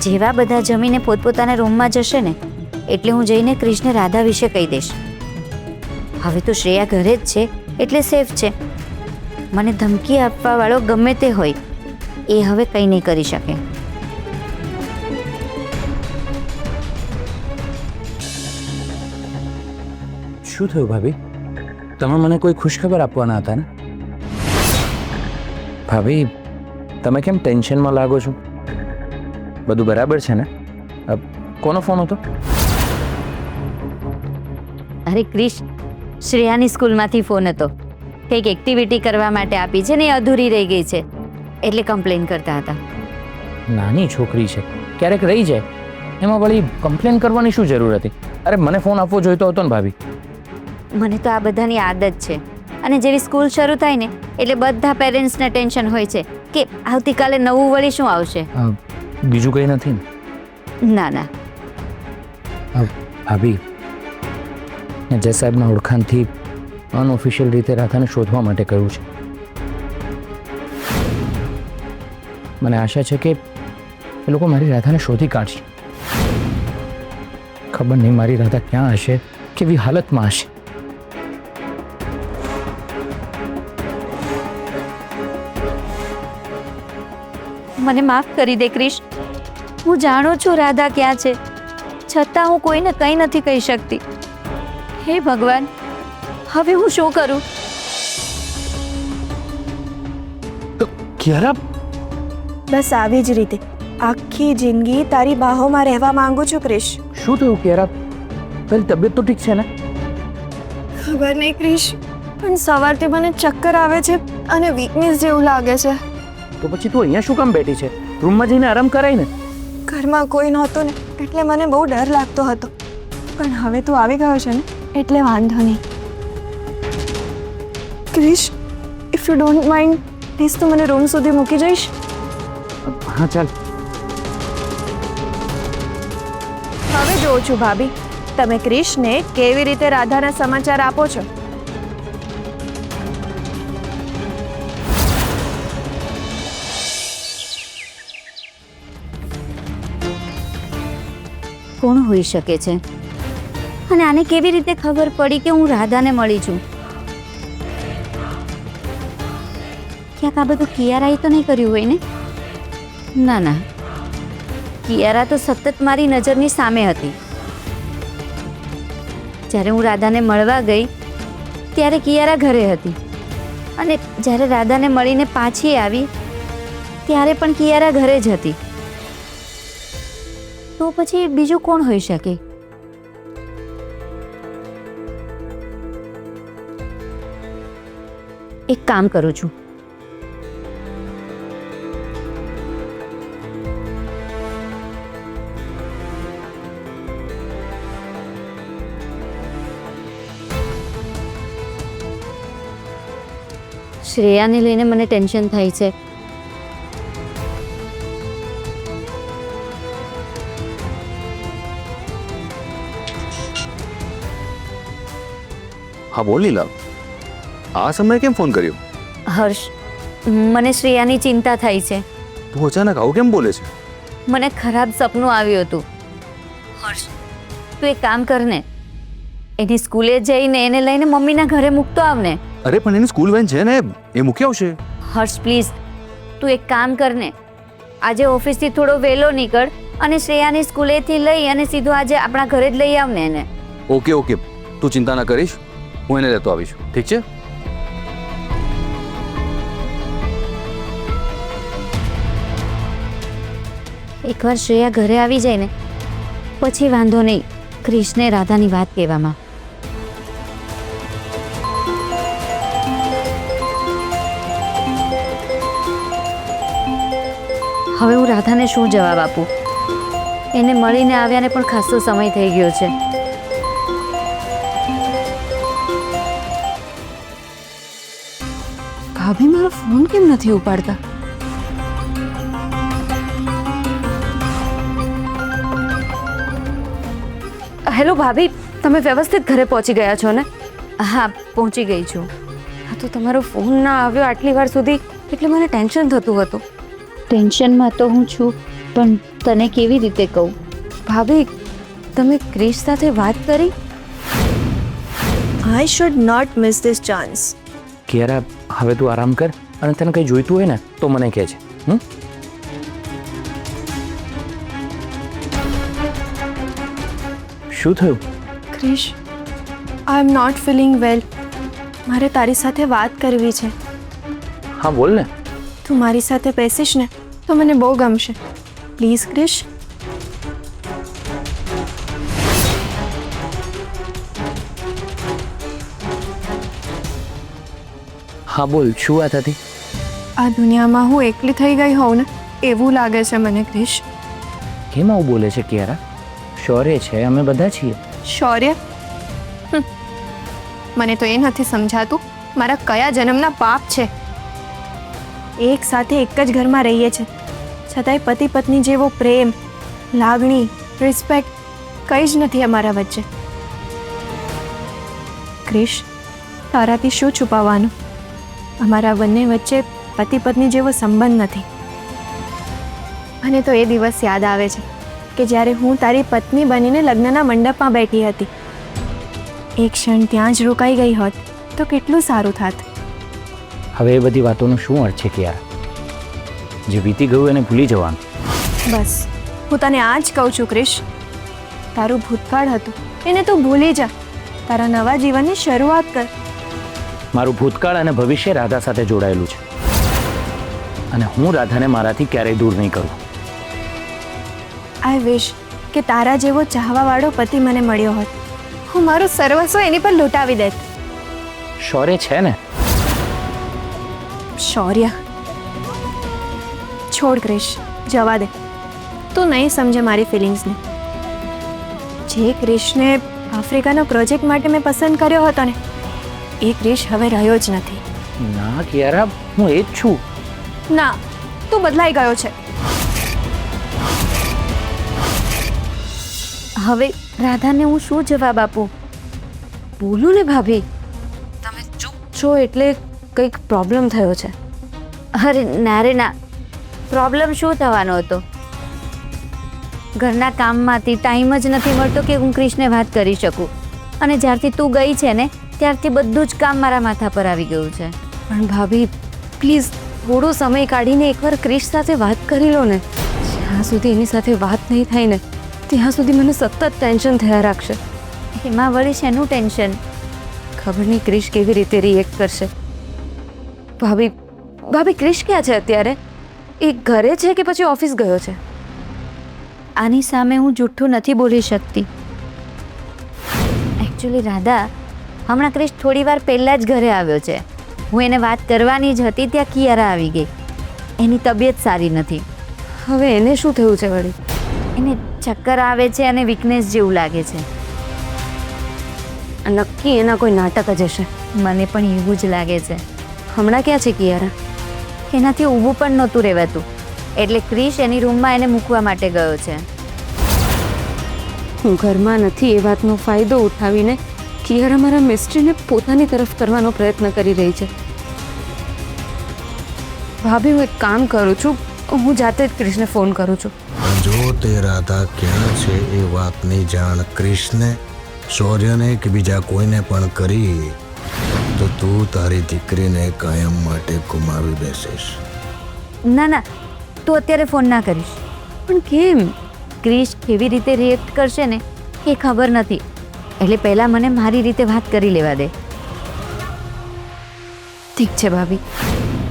જેવા બધા જમીને પોતપોતાના રૂમમાં જશે ને એટલે હું જઈને ક્રિશને રાધા વિશે કહી દઈશ. હવે તો શ્રેયા ઘરે જ છે એટલે સેફ છે. મને ધમકી આપવા વાળો ગમે તે હોય એ હવે કંઈ નહીં કરી શકે. શું થયું ભાભી? તમે મને કોઈ ખુશખબર આપવાના હતા ને? ભાભી તમે કેમ ટેન્શનમાં લાગો છો? બધું બરાબર છે ને? કોનો ફોન હતો? અરે ક્રિશ, શ્રેયાની સ્કૂલમાંથી ફોન હતો. કંઈક એક્ટિવિટી કરવા માટે આપી છે ને એ અધૂરી રહી ગઈ છે એટલે કમ્પ્લેન કરતા હતા. નાની છોકરી છે, ક્યારેક રહી જાય, એમાં વળી કમ્પ્લેન કરવાની શું જરૂર હતી? અરે મને ફોન આપવો જોઈતો હતો ને ભાભી. મને તો આ બધાની આદત છે અને જેવી સ્કૂલ શરૂ થાય ને એટલે બધા પેરેન્ટ્સને ટેન્શન હોય છે કે આવતીકાલે નવું વળી શું આવશે. બીજું કંઈ નથી ને? ના ના ભાભી, જય સાહેબના ઓળખાણથી અનઓફિશિયલ રીતે રાધાને શોધવા માટે કહ્યું છે. મને આશા છે કે એ લોકો મારી રાધાને શોધી કાઢશે. ખબર નહીં મારી રાધા ક્યાં હશે, કેવી હાલતમાં હશે. મને માફ કરી દે ક્રિશ. હું જાણું છું રાધા ક્યાં છે, છતાં હું કોઈને કંઈ નથી કહી શકતી. હે ભગવાન, હવે હું શું કરું? ક્યારે? બસ આવી જ રીતે આખી જિંદગી તારી બાહોમાં રહેવા માંગુ છું ક્રિશ. શું થયું ક્યારે? તારી તબિયત તો ઠીક છે ને? ખબર નહીં ક્રિશ, પણ સવારથી મને ચક્કર આવે છે અને વીકનેસ જેવું લાગે છે. તો પછી તું અહીંયા શું કામ બેઠી છે? રૂમમાં જઈને આરામ કરાય ને. ઘરમાં કોઈ નહોતું ને એટલે મને બહુ ડર લાગતો હતો, પણ હવે તું આવી ગયો છે ને એટલે વાંધો નહીં. Krish, if you don't mind, please તું મને રૂમ સુધી મૂકી જઈશ? હા ચાલ. હવે જોઉં છું ભાભી, તમે ક્રિશને કેવી રીતે રાધાના સમાચાર આપો છો. કોણ હોઈ શકે છે અને આને કેવી રીતે ખબર પડી કે હું રાધાને મળી છું? ક્યાંક આ બધું કિયારાએ તો નહીં કર્યું હોય ને? ના ના, કિયારા તો સતત મારી નજરની સામે હતી. જ્યારે હું રાધાને મળવા ગઈ ત્યારે કિયારા ઘરે હતી અને જ્યારે રાધાને મળીને પાછી આવી ત્યારે પણ કિયારા ઘરે જ હતી. તો પછી બીજું કોણ હોઈ શકે? એક કામ કરું છું, શ્રેયાને લઈને મને ટેન્શન થાય છે. હા બોલ નીલા, આ સમયે કેમ ફોન કર્યો? હર્ષ, મને શ્રેયાની ચિંતા થાય છે. તું અચાનક આવું કેમ બોલે છે? મને ખરાબ સપનું આવ્યું હતું. હર્ષ, તું એક કામ કર ને, એની સ્કૂલે જઈને એને લઈને મમ્મીના ઘરે મૂકતો આવ ને. અરે પણ એની સ્કૂલ વેન છે ને, એ મૂકી આવશે. હર્ષ પ્લીઝ, તું એક કામ કર ને, આજે ઓફિસથી થોડો વહેલો નીકળ અને શ્રેયાની સ્કૂલેથી લઈ અને સીધો આજે આપણા ઘરે જ લઈ આવ ને એને. ઓકે ઓકે, તું ચિંતા ના કરીશ, હું એને લેતો આવીશ. ઠીક છે? એકવાર શ્રેયા ઘરે આવી જાય ને પછી વાંધો નહીં ક્રિશને રાધાની વાત કહેવામાં. હવે હું રાધાને શું જવાબ આપું? એને મળીને આવ્યાને પણ ખાસો સમય થઈ ગયો છે. ભાભી મારો ફોન કેમ નથી ઉપાડતા? હેલો ભાભી, તમે વ્યવસ્થિત ઘરે પહોંચી ગયા છો ને? હા, પહોંચી ગઈ છું. હા, તો તમારો ફોન ના આવ્યો આટલી વાર સુધી એટલે મને ટેન્શન થતું હતું. ટેન્શનમાં તો હું છું, પણ તને કેવી રીતે કહું? ભાભી તમે ક્રિશ સાથે વાત કરી? I should not miss this chance. Kiara, હવે તું આરામ કર અને તને કંઈ જોઈતું હોય ને તો મને કહે છે. શું થયું? ક્રિશ, આઈ એમ નોટ ફીલિંગ વેલ. મારે તારી સાથે વાત કરવી છે. હા બોલ ને. તું મારી સાથે બેસીશ ને તો મને બહુ ગમશે. પ્લીઝ ક્રિશ. હા બોલ, શું વાત હતી? આ દુનિયામાં હું એકલી થઈ ગઈ હોઉં ને એવું લાગે છે મને ક્રિશ. કેમ આવું બોલે છે કિયારા? શૌર્ય છે, અમે બધા છીએ. શૌર્ય? મને તો એ નથી સમજાતું મારા કયા જન્મના પાપ છે. એક સાથે એક જ ઘરમાં રહીએ છે છતાંય પતિ પત્ની જેવો પ્રેમ, લાગણી, રિસ્પેક્ટ કંઈ જ નથી અમારા વચ્ચે. ક્રિશ, તારાથી શું છુપાવવાનું? અમારા બંને વચ્ચે પતિ પત્ની જેવો સંબંધ નથી. મને તો એ દિવસ યાદ આવે છે કે જ્યારે હું તારી પત્ની બનીને લગ્નના મંડપમાં બેઠી હતી. એક ક્ષણ ત્યાં જ રોકાઈ ગઈ હોત તો કેટલું સારું થાત. હવે એ બધી વાતોનો શું અર્થ છે કિયારા? જે વીતી ગયું એને ભૂલી જવાનું. બસ હું તને આ જ કહું છું ક્રિશ. તારું ભૂતકાળ હતું એને તું ભૂલી જા. તારા નવા જીવનની શરૂઆત કર. મારું ભૂતકાળ અને ભવિષ્ય રાધા સાથે જોડાયેલું છે અને હું રાધાને મારાથી ક્યારેય દૂર નહીં કરું. આઈ વિશ કે તારા જેવો ચાહવાવાળો પતિ મને મળ્યો હોત. હું મારું સર્વસ્વ એની પર લૂંટાવી દેત. શૌર્ય છે ને? શૌર્ય? છોડ ક્રિશ, જવા દે. તું નહીં સમજે મારી ફિલિંગ્સને. જે ક્રિશને આફ્રિકાનો પ્રોજેક્ટ માટે મેં પસંદ કર્યો હતો ને એ ક્રિશ હવે રહ્યો જ નથી. ના કિયારા, હું એ જ છું. ના, તું બદલાઈ ગયો છે. હવે રાધાને હું શું જવાબ આપું? બોલું ને ભાભી. તમે ચૂપ છો એટલે કંઈક પ્રોબ્લેમ થયો છે. અરે ના રે ના, પ્રોબ્લેમ શું થવાનો હતો? ઘરના કામમાંથી ટાઈમ જ નથી મળતો કે હું ક્રિશને વાત કરી શકું. અને જ્યારથી તું ગઈ છે ને ત્યારથી બધું જ કામ મારા માથા પર આવી ગયું છે. પણ ભાભી પ્લીઝ થોડો સમય કાઢીને એકવાર ક્રિશ સાથે વાત કરી લો ને. જ્યાં સુધી એની સાથે વાત નહીં થાય ને ત્યાં સુધી મને સતત ટેન્શન થયા રાખશે. એમાં વળી શેનું ટેન્શન? ખબર નહીં ક્રિશ કેવી રીતે રિએક્ટ કરશે. ભાભી ભાભી ક્રિશ ક્યાં છે અત્યારે? એ ઘરે છે કે પછી ઓફિસ ગયો છે? આની સામે હું જૂઠું નથી બોલી શકતી. એકચ્યુઅલી રાધા, હમણાં ક્રિશ થોડી વાર પહેલાં જ ઘરે આવ્યો છે. હું એને વાત કરવાની જ હતી ત્યાં કિયારા આવી ગઈ. એની તબિયત સારી નથી. હવે એને શું થયું છે વળી? એને ચક્કર આવે છે અને વીકનેસ જેવું લાગે છે. નક્કી એના કોઈ નાટક જ હશે. મને પણ એવું જ લાગે છે. હમણાં ક્યાં છે કિયારા? એનાથી ઊભું પણ નહોતું રહેવાતું એટલે ક્રિશ એની રૂમમાં એને મૂકવા માટે ગયો છે. હું ઘરમાં નથી એ વાતનો ફાયદો ઉઠાવીને કિયારા મારા મિસ્ટ્રીને પોતાની તરફ કરવાનો પ્રયત્ન કરી રહી છે. ભાભી હું એક કામ કરું છું, હું જાતે જ ક્રિશને ફોન કરું છું. જો તે રાધા ક્યાં છે એ વાતની જાણ ક્રિશને, શૌર્યને કે બીજા કોઈને પણ કરી તો તું તારી દીકરીને કાયમ માટે ગુમાવી બેસીશ. ના ના, તું અત્યારે ફોન ના કરીશ. પણ કેમ? ક્રિશ કેવી રીતે રિએક્ટ કરશે ને એ ખબર નથી, એટલે પહેલાં મને મારી રીતે વાત કરી લેવા દે. ઠીક છે ભાભી,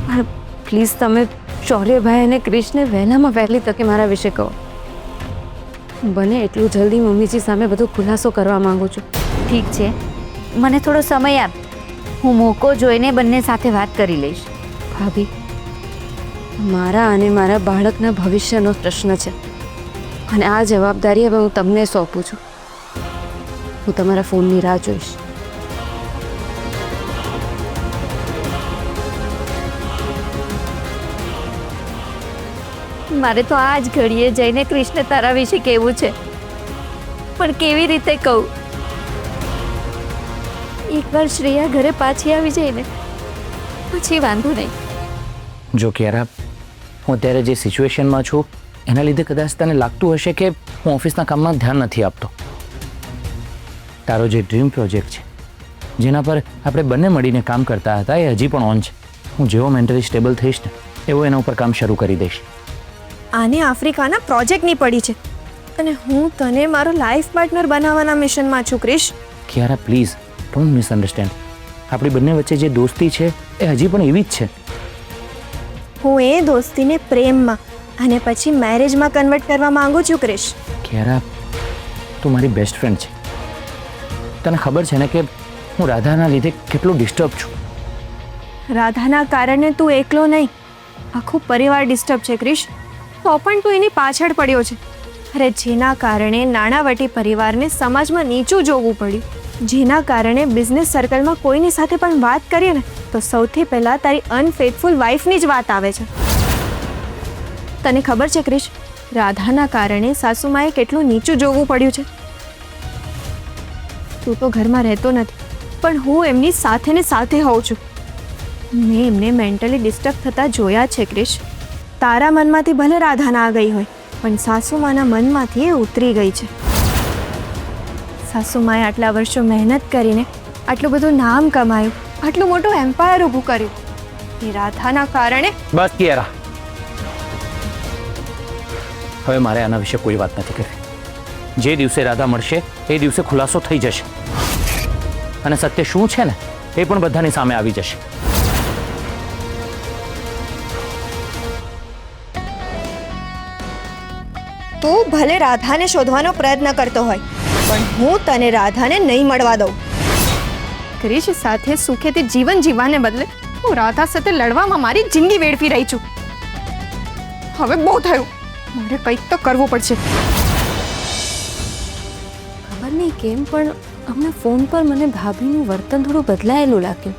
પણ પ્લીઝ તમે શૌર્યભાઈ અને ક્રિશને વહેલામાં વહેલી તકે મારા વિશે કહો. બને એટલું જલ્દી મમ્મીજી સામે બધો ખુલાસો કરવા માંગુ છું. ઠીક છે, મને થોડો સમય આપ. હું મોકો જોઈને બંને સાથે વાત કરી લઈશ. ભાભી, મારા અને મારા બાળકના ભવિષ્યનો પ્રશ્ન છે અને આ જવાબદારી હવે હું તમને સોંપું છું. હું તમારા ફોનની રાહ જોઈશ. મારે તો આ જ ઘડીએ જઈને ક્રિશને તારા વિશે કહેવું છે, પણ કેવી રીતે કહું? એકવાર શ્રેયા ઘરે પાછી આવી જાય ને પછી વાંધો નહીં. જો કિયારા, હું અત્યારે જે સિચ્યુએશનમાં છું એના લીધે કદાચ તને લાગતું હશે કે હું ઓફિસના કામમાં ધ્યાન નથી આપતો. તારો જે ડ્રીમ પ્રોજેક્ટ છે, જેના પર આપણે બંને મળીને કામ કરતા હતા, એ હજી પણ ઓન છે. હું જેવો મેન્ટલી સ્ટેબલ થઈશ ને એવો એના ઉપર કામ શરૂ કરી દઈશ. આને આફ્રિકાના પ્રોજેક્ટની પડી છે અને હું તને મારો લાઈફ પાર્ટનર બનાવવાના મિશનમાં છું Krish. Kiara please don't misunderstand. આપણી બંને વચ્ચે જે દોસ્તી છે એ હજી પણ એવી જ છે. હું એ દોસ્તીને પ્રેમમાં અને પછી મેરેજમાં કન્વર્ટ કરવા માંગુ છું ક્રિશ. કિયારા, તું મારી બેસ્ટ ફ્રેન્ડ છે. તને ખબર છે ને કે હું રાધાના લીધે કેટલું ડિસ્ટર્બ છું. રાધાના કારણે તું એકલો નહીં, આખો પરિવાર ડિસ્ટર્બ છે ક્રિશ. તો પણ તું એની પાછળ પડ્યો છે. અરે જેના કારણે નાણાવટી પરિવારને સમાજમાં નીચું જોવું પડ્યું, જેના કારણે બિઝનેસ સર્કલમાં કોઈની સાથે પણ વાત કરીએ ને તો સૌથી પહેલાં તારી અનફેથફુલ વાઈફની જ વાત આવે છે. તને ખબર છે ક્રિશ, રાધાના કારણે સાસુમાએ કેટલું નીચું જોવું પડ્યું છે. તું તો ઘરમાં રહેતો નથી, પણ હું એમની સાથે ને સાથે હોઉં છું. મેં એમને મેન્ટલી ડિસ્ટર્બ થતા જોયા છે ક્રિશ. તારા મનમાંથી ભલે રાધા ના ગઈ હોય, પણ સાસુમાના મનમાંથી એ ઉતરી ગઈ છે. સાસુમાએ આટલા વર્ષો મહેનત કરીને આટલું બધું નામ કમાયું, આટલું મોટું એમ્પાયર ઊભું કર્યું, એ રાધાના કારણે. બસ કિયારા, હવે મારે આના વિશે કોઈ વાત નથી કરવી. જે દિવસે રાધા મળશે એ દિવસે ખુલાસો થઈ જશે અને સત્ય શું છે ને એ પણ બધાની સામે આવી જશે. તું ભલે રાધાને શોધવાનો પ્રયત્ન કરતો હોય, પણ હું તને રાધાને નહીં મળવા દઉં. ક્રિશ સાથે સુખેથી જીવન જીવવાને બદલે હું રાધા સાથે લડવામાં મારી જિંદગી વેડફી રહી છું. હવે બહુ થયું, મારે કંઈક તો કરવું પડશે. ખબર નહીં કેમ પણ હમણાં ફોન પર મને ભાભીનું વર્તન થોડું બદલાયેલું લાગ્યું.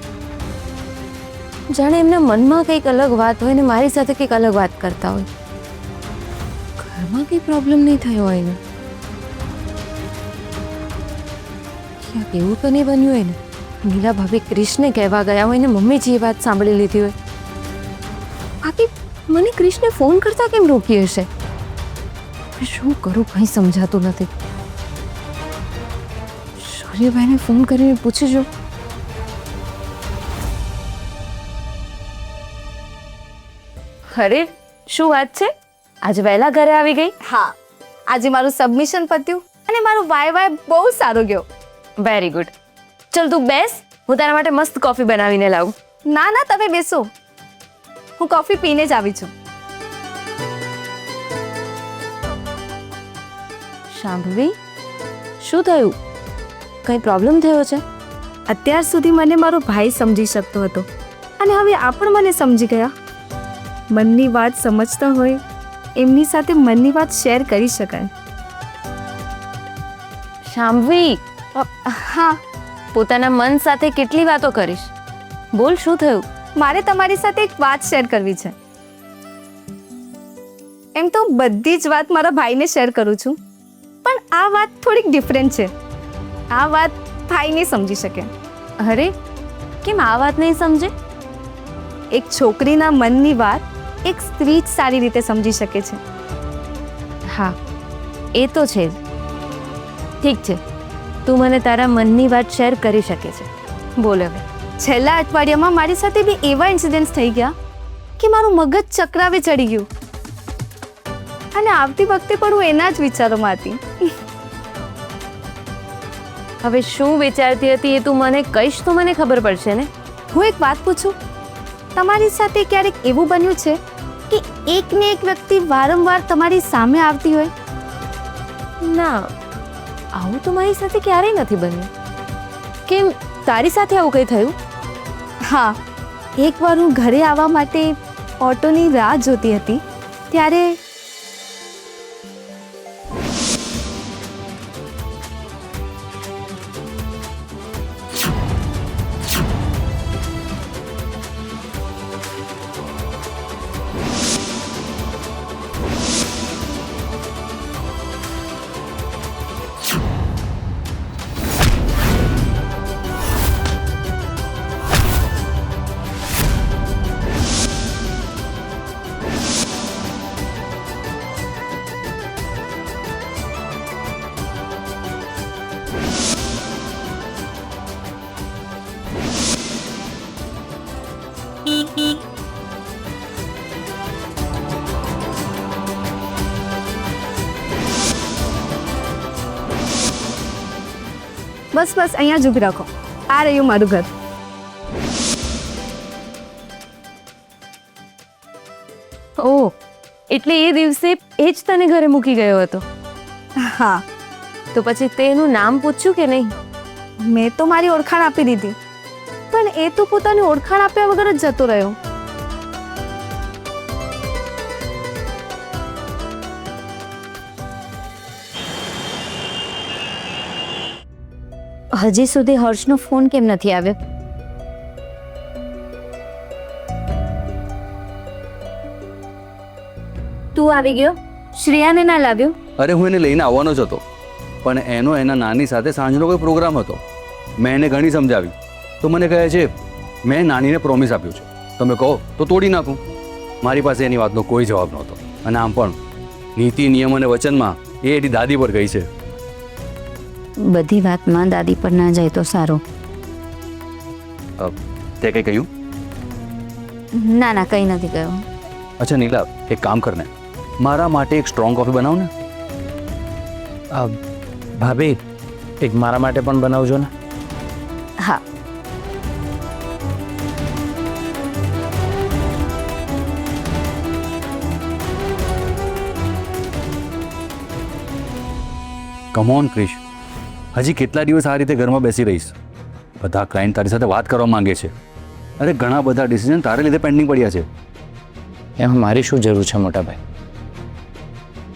જાણે એમના મનમાં કંઈક અલગ વાત હોય ને મારી સાથે કંઈક અલગ વાત કરતા હોય. ઘરમાં કંઈ પ્રોબ્લેમ નહીં થયો હોય ને, ક્યાંક એવું તો નહીં બન્યું હોય ને નીલા ભાભી ક્રિશને કહેવા ગયા હોય ને મમ્મીજી એ વાત સાંભળી લીધી હોય. બાકી મને ક્રિશને ફોન કરતા કેમ રોકી હશે? શું કરું કંઈ સમજાતું નથી. શૌર્યભાઈને ફોન કરીને પૂછી જો. અરે શું વાત છે, આજે વહેલા ઘરે આવી ગઈ? હા, આજે મારું સબમિશન પત્યું અને મારું વાય બહુ સારો ગયો. Very good. ચલ તું બેસ, હું તારા માટે મસ્ત કોફી બનાવીને લાવું. ના ના, તમે બેસો, હું કોફી પીને જ આવી છું. શાંભવી, શું થયું? કંઈ પ્રોબ્લેમ થયો છે? અત્યાર સુધી મને મારો ભાઈ સમજી શકતો હતો અને હવે આ પણ મને સમજી ગયા. મનની વાત સમજતા હોય એમની સાથે મનની વાત શેર કરી શકાય. શાંભવી, હા, પોતાના મન સાથે કેટલી વાતો કરીશ? બોલ, શું થયું? મારે તમારી સાથે એક વાત શેર કરવી છે. એમ તો બધી જ વાત મારા ભાઈને શેર કરું છું, પણ આ વાત થોડીક ડિફરન્ટ છે. આ વાત ભાઈ નહીં સમજી શકે. અરે કેમ આ વાત નહીં સમજે? એક છોકરીના મનની વાત એક સ્ત્રી જ સારી રીતે સમજી શકે છે. હા, એ તો છે જ. ઠીક છે, તું મને તારા મનની વાત શેર કરી શકે છે. બોલ હવે. છેલ્લા અઠવાડિયામાં મારી સાથે બી એવા ઇન્સિડન્ટ્સ થઈ ગયા કે મારું મગજ ચક્રાવે ચડી ગયું અને આવતી વખતે પણ હું એના જ વિચારોમાં હતી. હવે શું વિચારતી હતી એ તું મને કહીશ તો મને ખબર પડશે ને. હું એક વાત પૂછું, તમારી સાથે ક્યારેક એવું બન્યું છે કે એક ને એક વ્યક્તિ વારંવાર તમારી સામે આવતી હોય? ના, આવું તો મારી સાથે ક્યારેય નથી બન્યું. કેમ, તારી સાથે આવું કંઈ થયું? હા, એકવાર હું ઘરે આવવા માટે ઓટોની રાહ જોતી હતી ત્યારે બસ બસ અહીંયા જ ઊભી રાખો. આ રહ્યું મારું ઘર. ઓહ, એટલે એ દિવસે એ જ તને ઘરે મૂકી ગયો હતો. હા, તો પછી તેનું નામ પૂછ્યું કે નહીં? મેં તો મારી ઓળખાણ આપી દીધી, પણ એ તો પોતાની ઓળખાણ આપ્યા વગર જ જતો રહ્યો. હજી સુધી હર્ષનો ફોન કેમ નથી આવ્યો? તું આવી ગયો, શ્રેયાને ના લાવ્યો? અરે હું એને લઈને આવવાનો જ હતો, પણ એનો એના નાની સાથે સાંજનો કોઈ પ્રોગ્રામ હતો. મેં એને ઘણી સમજાવી તો મને કહે છે મેં નાનીને પ્રોમિસ આપ્યું છે, તમે કહો તો તોડી નાખું. મારી પાસે એની વાતનો કોઈ જવાબ નહોતો. અને આમ પણ નીતિ નિયમ અને વચનમાં એ એની દાદી પર ગઈ છે. બધી વાતમાં દાદી પર ના જાય તો સારું. તે કંઈ કહ્યું? ના ના, કંઈ નથી કહ્યું. અચ્છા નીલા, એક કામ કરને, મારા માટે એક સ્ટ્રોંગ કોફી બનાવ ને. ભાભી, એક મારા માટે પણ બનાવજો ને. હા. કમ ઓન ક્રિશ, હજી કેટલા દિવસ આ રીતે ઘરમાં બેસી રહીશ? બધા ક્લાયન્ટ તારી સાથે વાત કરવા માંગે છે. અરે ઘણા બધા ડિસિઝન તારે લીધે પેન્ડિંગ પડ્યા છે. એમાં મારી શું જરૂર છે મોટા ભાઈ?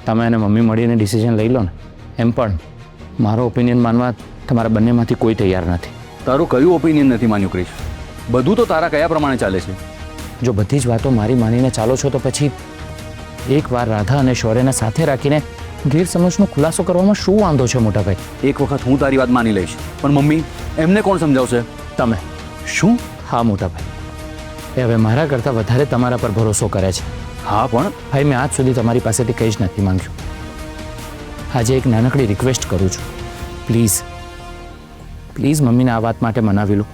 તમે અને મમ્મી મળીને ડિસિઝન લઈ લો ને. એમ પણ મારો ઓપિનિયન માનવા તમારા બંનેમાંથી કોઈ તૈયાર નથી. તારું કયું ઓપિનિયન નથી માન્યું ક્રિશ? બધું તો તારા કયા પ્રમાણે ચાલે છે? જો બધી જ વાતો મારી માનીને ચાલો છો તો પછી એકવાર રાધા અને શૌર્યને સાથે રાખીને ગેરસમજનો ખુલાસો કરવામાં શું વાંધો છે મોટા ભાઈ? એક વખત હું તારી વાત માની લઈશ, પણ મમ્મી એમને કોણ સમજાવશે? તમે. શું? હા મોટા ભાઈ, એ હવે મારા કરતાં વધારે તમારા પર ભરોસો કરે છે. હા પણ ભાઈ, મેં આજ સુધી તમારી પાસેથી કંઈ જ નથી માંગ્યું. આજે એક નાનકડી રિક્વેસ્ટ કરું છું. પ્લીઝ પ્લીઝ મમ્મીને આ વાત માટે મનાવી લો.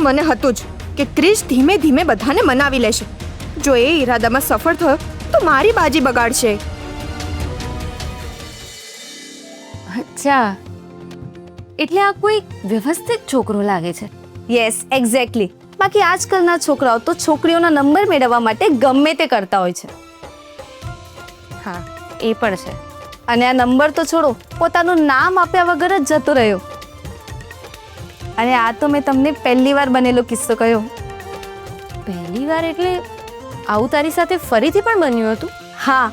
મને હતું જ કે ક્રિશ ધીમે ધીમે બધાને મનાવી લેશે. જો એ ઈરાદામાં સફળ થયો તો મારી બાજી બગાડશે. અચ્છા, એટલે આ કોઈ વ્યવસ્થિત છોકરો લાગે છે. Yes, exactly. બાકી આજકાલના છોકરાઓ તો છોકરીઓના નંબર મેળવવા માટે ગમે તે કરતા હોય છે. હા, એ પણ છે. અને આ નંબર તો છોડો, પોતાનું નામ આપ્યા વગર જ જતો રહ્યો. અને આ તો મેં તમને પહેલી વાર બનેલો કિસ્સો કહ્યો. પહેલી વાર એટલે આવું તારી સાથે ફરીથી પણ બન્યું હતું? હા,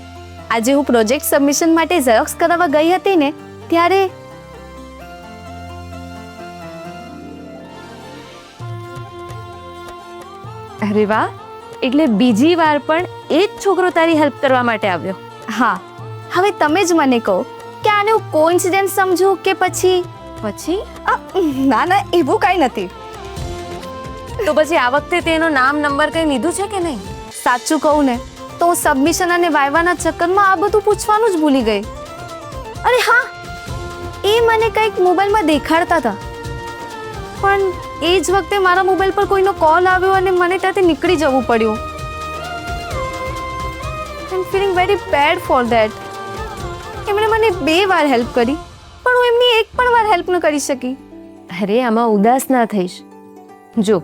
આજે હું પ્રોજેક્ટ સબમિશન માટે ઝેરોક્સ કરાવવા ગઈ હતી ને, ત્યારે અરે વાહ, એટલે બીજી વાર પણ એ જ છોકરો તારી હેલ્પ કરવા માટે આવ્યો? હા. હવે તમે જ મને કહો કે આને હું કોઇન્સિડન્સ સમજું કે પછી પછી ના ના, એવું કાંઈ નથી. તો પછી આ વખતે તેનો નામ નંબર કંઈ લીધું છે કે નહીં? સાચું કહું ને તો હું સબમિશન અને વાયવાના ચક્કરમાં આ બધું પૂછવાનું જ ભૂલી ગઈ. અરે હા, એ મને કંઈક મોબાઈલમાં દેખાડતા હતા, પણ એ જ વખતે મારા મોબાઈલ પર કોઈનો કોલ આવ્યો અને મને ત્યાંથી નીકળી જવું પડ્યું. I am feeling very bad for that. એમણે મને 2 વાર હેલ્પ કરી, પણ હું એમની એક પણ વાર હેલ્પ ન કરી શકી. અરે આમાં ઉદાસ ના થઈશ. જો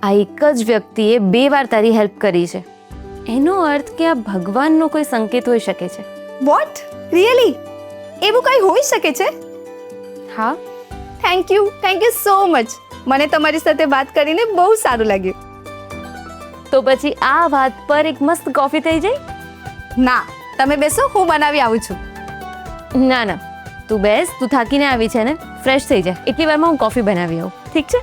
આ એક જ વ્યક્તિએ 2 વાર તારી હેલ્પ કરી છે, એનો અર્થ કે આ ભગવાનનો કોઈ સંકેત હોઈ શકે છે. વોટ? રિયલી? એવું કંઈ હોઈ શકે છે? હા, થેન્ક યુ સો મચ. મને તમારી સાથે વાત કરીને બહુ સારું લાગ્યું. તો પછી આ વાત પર એક મસ્ત કોફી થઈ જાય? ના, તમે બેસો, હું બનાવી આવું છું. ના ના, તું બેસ, તું થાકીને આવી છે ને, ફ્રેશ થઈ જા. એટલી વારમાં હું કોફી બનાવી આવું, ઠીક છે?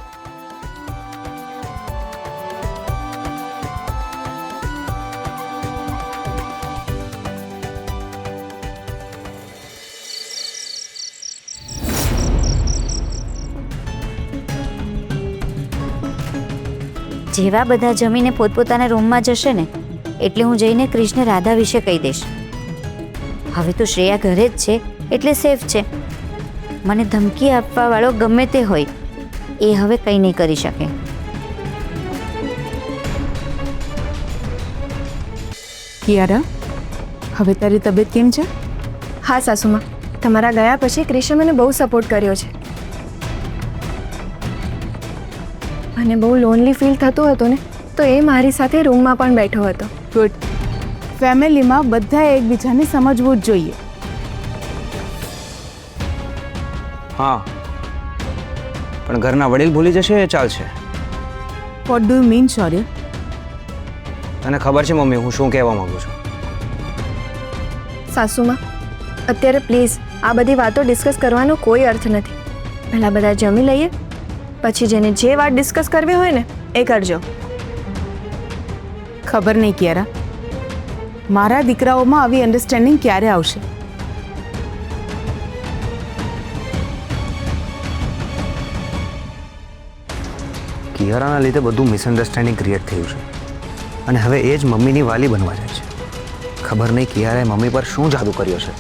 જેવા બધા જમીને પોતપોતાના રૂમમાં જશે ને, એટલે હું જઈને ક્રિશને રાધા વિશે કહી દઈશ. હવે તો શ્રેયા ઘરે જ છે એટલે સેફ છે. મને ધમકી આપવા વાળો ગમે તે હોય, એ હવે કંઈ નહીં કરી શકે. કિયારા, હવે તારી તબિયત કેમ છે? હા સાસુમાં, તમારા ગયા પછી ક્રિશે મને બહુ સપોર્ટ કર્યો છે. અને બહુ લોનલી ફીલ થતું હતું ને, તો એ મારી સાથે રૂમમાં પણ બેઠો હતો. ગુડ. ફેમિલીમાં બધાએ એકબીજાને સમજવું જ જોઈએ. હા, પણ ઘરના વડીલ ભૂલી જશે એ ચાલશે. વોટ ડુ યુ મીન શૌર્ય? તને ખબર છે મમ્મી હું શું કહેવા માંગુ છું? સાસુમાં, અત્યારે પ્લીઝ આ બધી વાતો ડિસ્કસ કરવાનો કોઈ અર્થ નથી. પહેલાં બધા જમી લઈએ, પછી જેને જે વાત ડિસ્કસ કરવી હોય ને એ કરજો. ખબર નહીં કિયારા, મારા દીકરાઓમાં આવી અન્ડરસ્ટેન્ડિંગ ક્યારે આવશે? કિયારાના લીધે બધું મિસઅન્ડરસ્ટેન્ડિંગ ક્રિએટ થયું છે અને હવે એ જ મમ્મીની વાલી બનવા જાય છે. ખબર નહીં કિયારાએ મમ્મી પર શું જાદુ કર્યો છે.